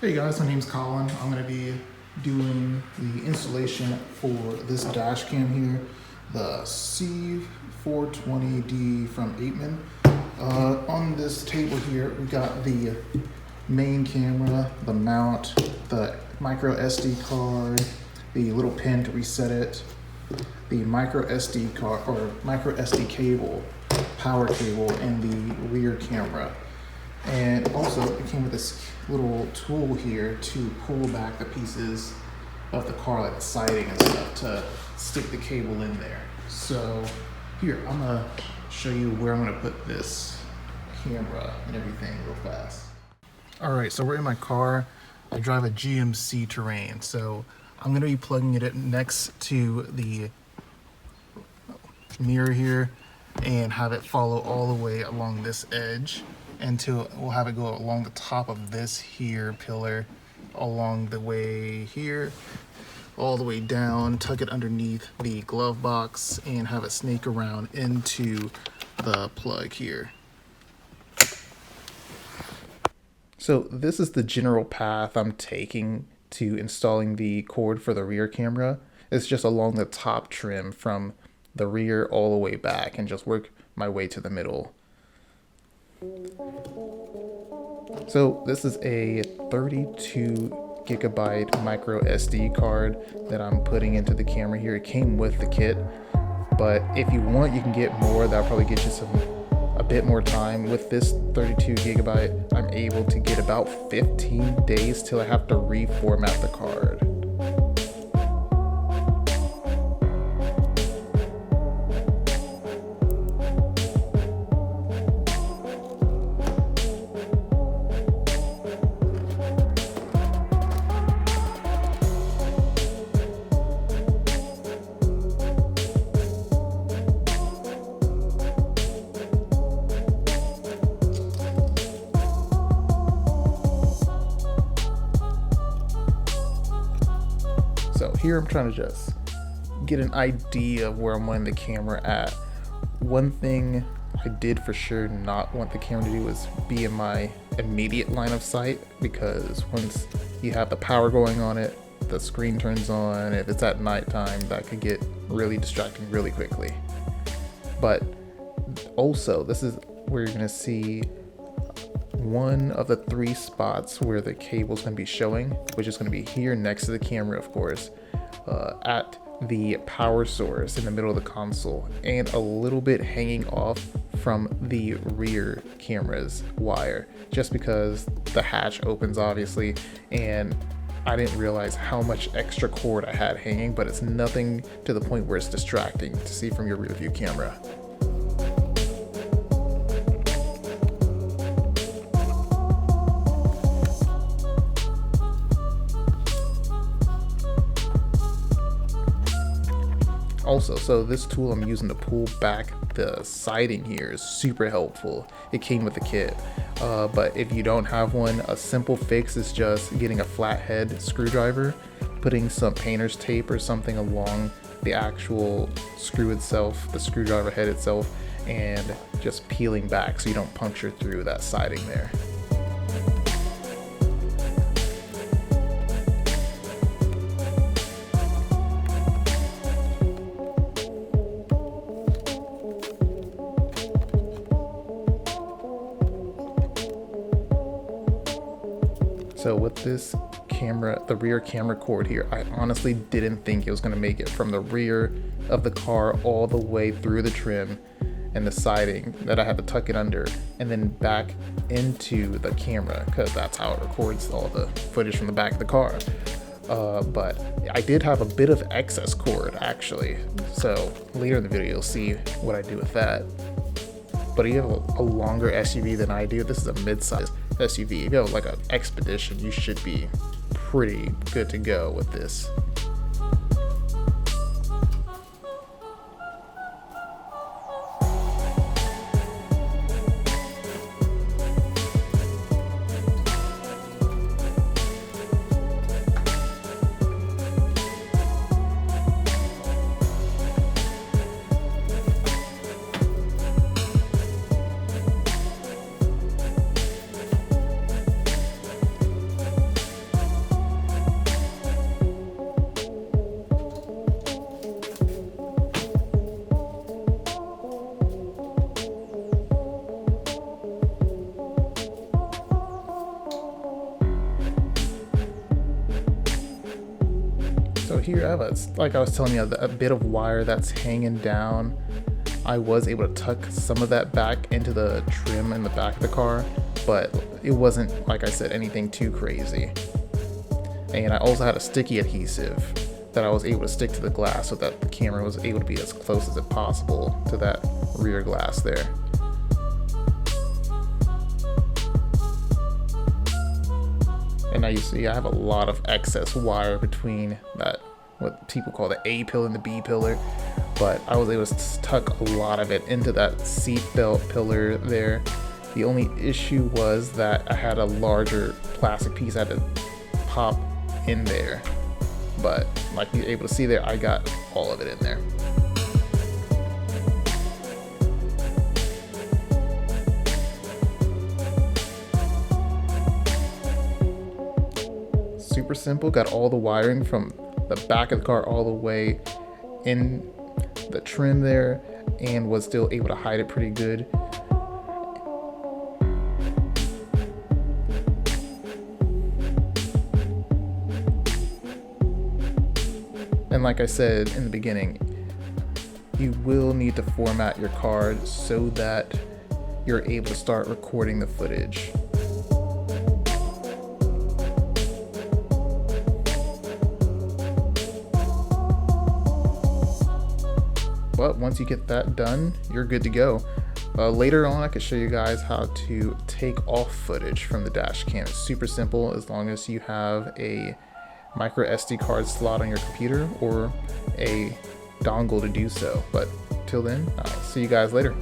Hey guys, my name's Collin. I'm going to be doing the installation for this dash cam here, the C420D from 8-min. On this table here, we got the main camera, the mount, the micro SD card, the little pin to reset it, the micro SD card or micro SD cable, power cable, and the rear camera. And also it came with this little tool here to pull back the pieces of the car, like the siding and stuff, to stick the cable in there. So here, I'm gonna show you where I'm gonna put this camera and everything real fast. All right, so we're in my car. I drive a GMC Terrain, so I'm gonna be plugging it in next to the mirror here and have it follow all the way along this edge until we'll have it go along the top of this here pillar, along the way here, all the way down, tuck it underneath the glove box, and have it snake around into the plug here. So this is the general path I'm taking to installing the cord for the rear camera. It's just along the top trim from the rear all the way back and just work my way to the middle. So this is a 32 gigabyte micro SD card that I'm putting into the camera here. It came with the kit, but if you want, you can get more. That'll probably get you a bit more time. With this 32 gigabyte, I'm able to get about 15 days till I have to reformat the card. So here I'm trying to just get an idea of where I'm wanting the camera at. One thing I did for sure not want the camera to do was be in my immediate line of sight, because once you have the power going on it, the screen turns on. If it's at nighttime, that could get really distracting really quickly. But also, this is where you're gonna see one of the 3 spots where the cable's going to be showing, which is going to be here next to the camera, of course, at the power source in the middle of the console, and a little bit hanging off from the rear camera's wire, just because the hatch opens obviously, and I didn't realize how much extra cord I had hanging, but it's nothing to the point where it's distracting to see from your rear view camera. Also, so this tool I'm using to pull back the siding here is super helpful. It came with the kit, but if you don't have one, a simple fix is just getting a flathead screwdriver, putting some painter's tape or something along the actual screw itself, the screwdriver head itself, and just peeling back so you don't puncture through that siding there. So with this camera, the rear camera cord here, I honestly didn't think it was going to make it from the rear of the car all the way through the trim and the siding, that I had to tuck it under and then back into the camera, because that's how it records all the footage from the back of the car. But I did have a bit of excess cord actually, so later in the video you'll see what I do with that. But if you have a longer SUV than I do, this is a mid-size SUV. If you have like an Expedition, you should be pretty good to go with this. here I have like I was telling you, a bit of wire that's hanging down. I was able to tuck some of that back into the trim in the back of the car, but it wasn't, like I said, anything too crazy. And I also had a sticky adhesive that I was able to stick to the glass so that the camera was able to be as close as it possible to that rear glass there. And now you see I have a lot of excess wire between that, what people call the A pillar and the B pillar, but I was able to tuck a lot of it into that seat belt pillar there. The only issue was that I had a larger plastic piece I had to pop in there, but like you're able to see there, I got all of it in there. Super simple, got all the wiring from the back of the car all the way in the trim there, and was still able to hide it pretty good. And like I said in the beginning, you will need to format your card so that you're able to start recording the footage. But once you get that done, you're good to go. Later on, I could show you guys how to take off footage from the dash cam. It's super simple as long as you have a micro SD card slot on your computer or a dongle to do so. But till then, I'll see you guys later.